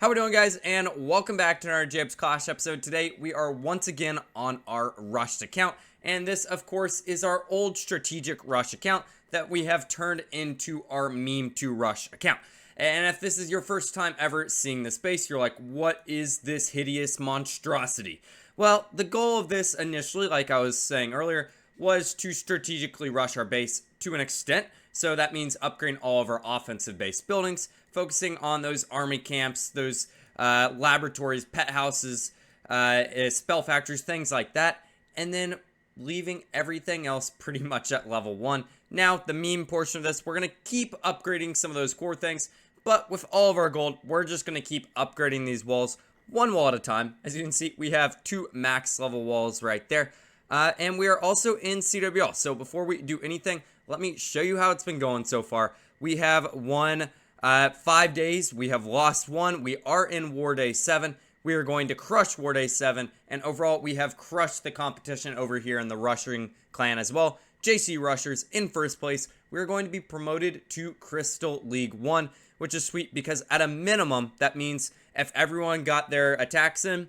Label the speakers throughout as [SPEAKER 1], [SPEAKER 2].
[SPEAKER 1] How we doing, guys? And welcome back to another Jabs Clash episode. Today we are once again on our rushed account, and this of course is our old strategic rush account that we have turned into our meme to rush account. And if this is your first time ever seeing this base, you're like, what is this hideous monstrosity? Well, the goal of this initially, like I was saying earlier, was to strategically rush our base to an extent. So that means upgrading all of our offensive base buildings, focusing on those army camps, those laboratories, pet houses, spell factories, things like that, and then leaving everything else pretty much at level 1. Now, the meme portion of this, we're going to keep upgrading some of those core things, but with all of our gold, we're just going to keep upgrading these walls one wall at a time. As you can see, we have 2 max level walls right there. And we are also in CWL. So before we do anything, let me show you how it's been going so far. We have won 5 days. We have lost 1. We are in War Day 7. We are going to crush War Day 7. And overall, we have crushed the competition over here in the Rushing clan as well. JC Rushers in first place. We're going to be promoted to Crystal League 1, which is sweet because at a minimum, that means if everyone got their attacks in,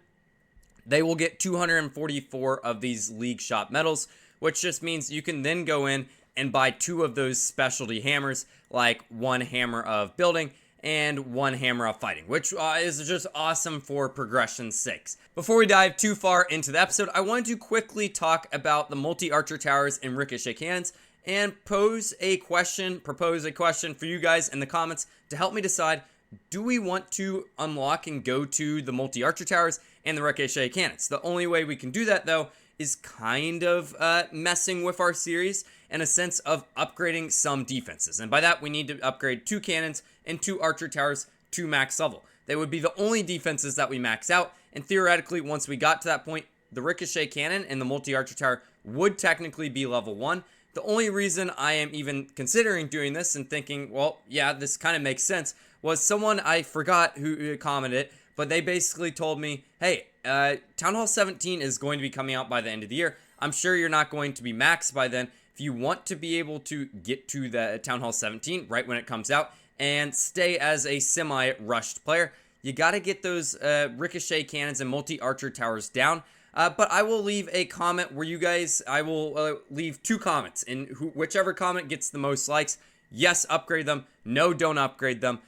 [SPEAKER 1] they will get 244 of these league shop medals, which just means you can then go in and buy 2 of those specialty hammers, like 1 hammer of building and 1 hammer of fighting, which is just awesome for progression's sake. Before we dive too far into the episode, I wanted to quickly talk about the multi-archer towers and ricochet cannons and propose a question for you guys in the comments to help me decide, do we want to unlock and go to the multi-archer towers and the ricochet cannons? The only way we can do that, though, is kind of messing with our series in a sense of upgrading some defenses. And by that, we need to upgrade 2 cannons and 2 archer towers to max level. They would be the only defenses that we max out. And theoretically, once we got to that point, the ricochet cannon and the multi-archer tower would technically be level 1. The only reason I am even considering doing this and thinking, well, yeah, this kind of makes sense, was someone I forgot who commented, but they basically told me, hey, Town Hall 17 is going to be coming out by the end of the year. I'm sure you're not going to be maxed by then. If you want to be able to get to the Town Hall 17 right when it comes out and stay as a semi-rushed player, you got to get those ricochet cannons and multi-archer towers down. But I will leave a comment where you guys, I will leave 2 comments, and whichever comment gets the most likes, yes, upgrade them. No, don't upgrade them.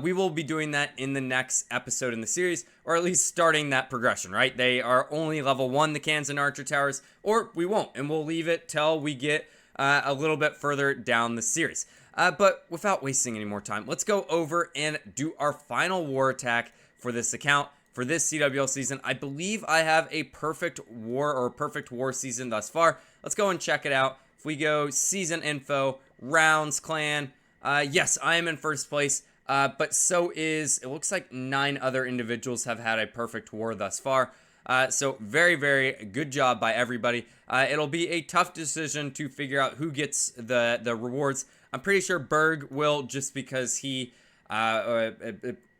[SPEAKER 1] We will be doing that in the next episode in the series, or at least starting that progression, right? They are only level 1, the cannons and archer towers, or we won't, and we'll leave it till we get a little bit further down the series. But without wasting any more time, let's go over and do our final war attack for this account, for this CWL season. I believe I have a perfect war season thus far. Let's go and check it out. If we go season info, rounds, clan, yes, I am in first place. But so is, it looks like 9 other individuals have had a perfect war thus far. So very, very good job by everybody. It'll be a tough decision to figure out who gets the rewards. I'm pretty sure Berg will, just because he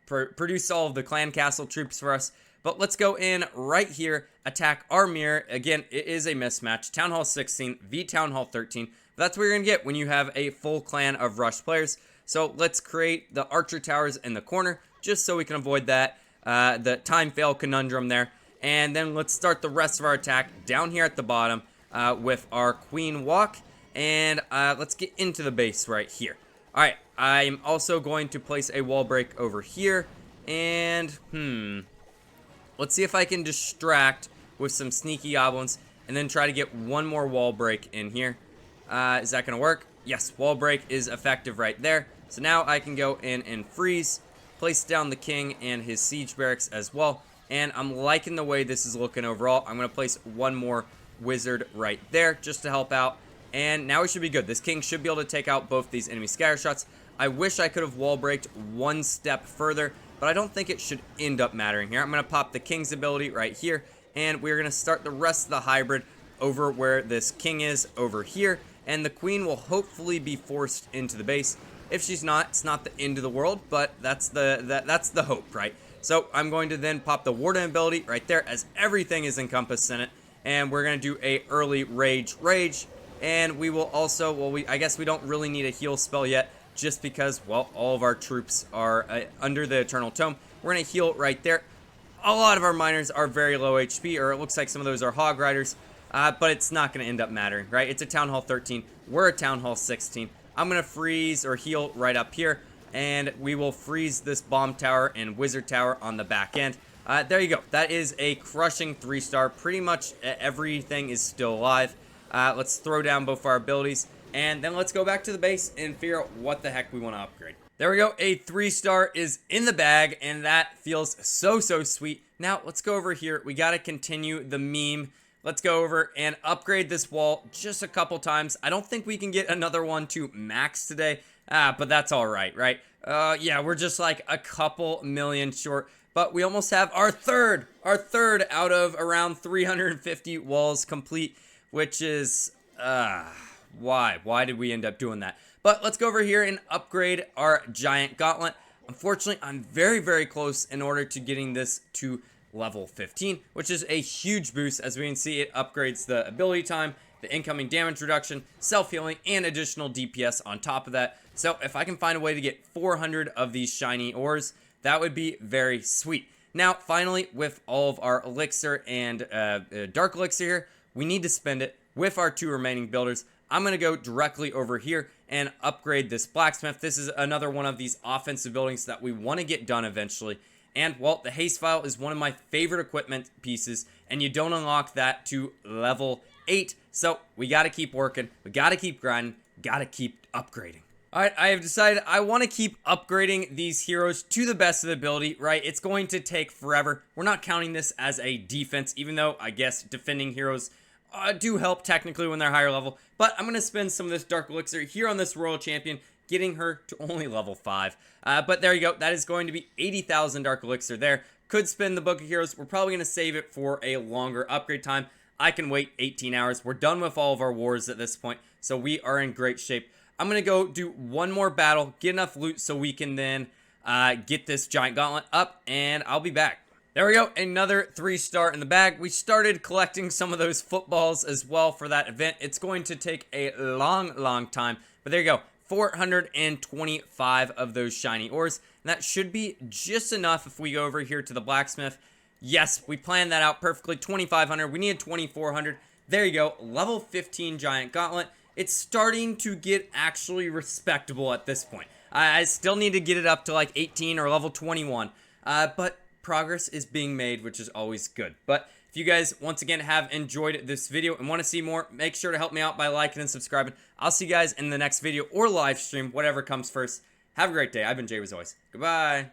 [SPEAKER 1] produced all of the clan castle troops for us. But let's go in right here, attack our mirror. Again, it is a mismatch. Town Hall 16 v Town Hall 13. That's what you're going to get when you have a full clan of rush players. So let's create the archer towers in the corner, just so we can avoid that, the time fail conundrum there. And then let's start the rest of our attack down here at the bottom with our queen walk. And let's get into the base right here. All right, I'm also going to place a wall break over here. And, let's see if I can distract with some sneaky goblins and then try to get one more wall break in here. Is that going to work? Yes, wall break is effective right there. So now I can go in and freeze, place down the king and his siege barracks as well. And I'm liking the way this is looking overall. I'm going to place one more wizard right there just to help out. And now we should be good. This king should be able to take out both these enemy scatter shots. I wish I could have wall breaked one step further, but I don't think it should end up mattering here. I'm going to pop the king's ability right here. And we're going to start the rest of the hybrid over where this king is over here. And the queen will hopefully be forced into the base. If she's not, it's not the end of the world, but that's the hope, right? So I'm going to then pop the warden ability right there, as everything is encompassed in it. And we're going to do a early rage. And we will also, well, I guess we don't really need a heal spell yet, just because, well, all of our troops are under the Eternal Tome. We're going to heal right there. A lot of our miners are very low HP, or it looks like some of those are hog riders, but it's not going to end up mattering, right? It's a Town Hall 13. We're a Town Hall 16. I'm going to freeze or heal right up here, and we will freeze this bomb tower and wizard tower on the back end. There you go. That is a crushing 3-star. Pretty much everything is still alive. Let's throw down both our abilities, and then let's go back to the base and figure out what the heck we want to upgrade. There we go. A 3-star is in the bag, and that feels so sweet. Now, let's go over here. We got to continue the meme. Let's go over and upgrade this wall just a couple times. I don't think we can get another one to max today, but that's all right, right? Yeah, we're just like a couple million short, but we almost have our third out of around 350 walls complete, which is, why did we end up doing that? But let's go over here and upgrade our giant gauntlet. Unfortunately, I'm very close in order to getting this to level 15, which is a huge boost. As we can see, it upgrades the ability time, the incoming damage reduction, self-healing, and additional DPS on top of that. So if I can find a way to get 400 of these shiny ores, that would be very sweet. Now, finally, with all of our elixir and dark elixir here, we need to spend it with our 2 remaining builders. I'm going to go directly over here and upgrade this blacksmith. This is another one of these offensive buildings that we want to get done eventually. And, well, the haste file is one of my favorite equipment pieces, and you don't unlock that to level 8. So we got to keep working. We got to keep grinding. Got to keep upgrading. All right, I have decided I want to keep upgrading these heroes to the best of the ability, right? It's going to take forever. We're not counting this as a defense, even though I guess defending heroes do help technically when they're higher level. But I'm going to spend some of this dark elixir here on this royal champion, getting her to only level 5. But there you go. That is going to be 80,000 dark elixir there. Could spend the book of heroes. We're probably going to save it for a longer upgrade time. I can wait 18 hours. We're done with all of our wars at this point, so we are in great shape. I'm going to go do one more battle, get enough loot so we can then get this giant gauntlet up, and I'll be back. There we go, another 3-star in the bag. We started collecting some of those footballs as well for that event. It's going to take a long time, but there you go. 425 of those shiny ores, and that should be just enough if we go over here to the blacksmith. Yes, we planned that out perfectly. 2,500, we needed 2,400. There you go, level 15 giant gauntlet. It's starting to get actually respectable at this point. I still need to get it up to like 18 or level 21, but progress is being made, which is always good. But if you guys, once again, have enjoyed this video and want to see more, make sure to help me out by liking and subscribing. I'll see you guys in the next video or live stream, whatever comes first. Have a great day. I've been Jay as always. Goodbye.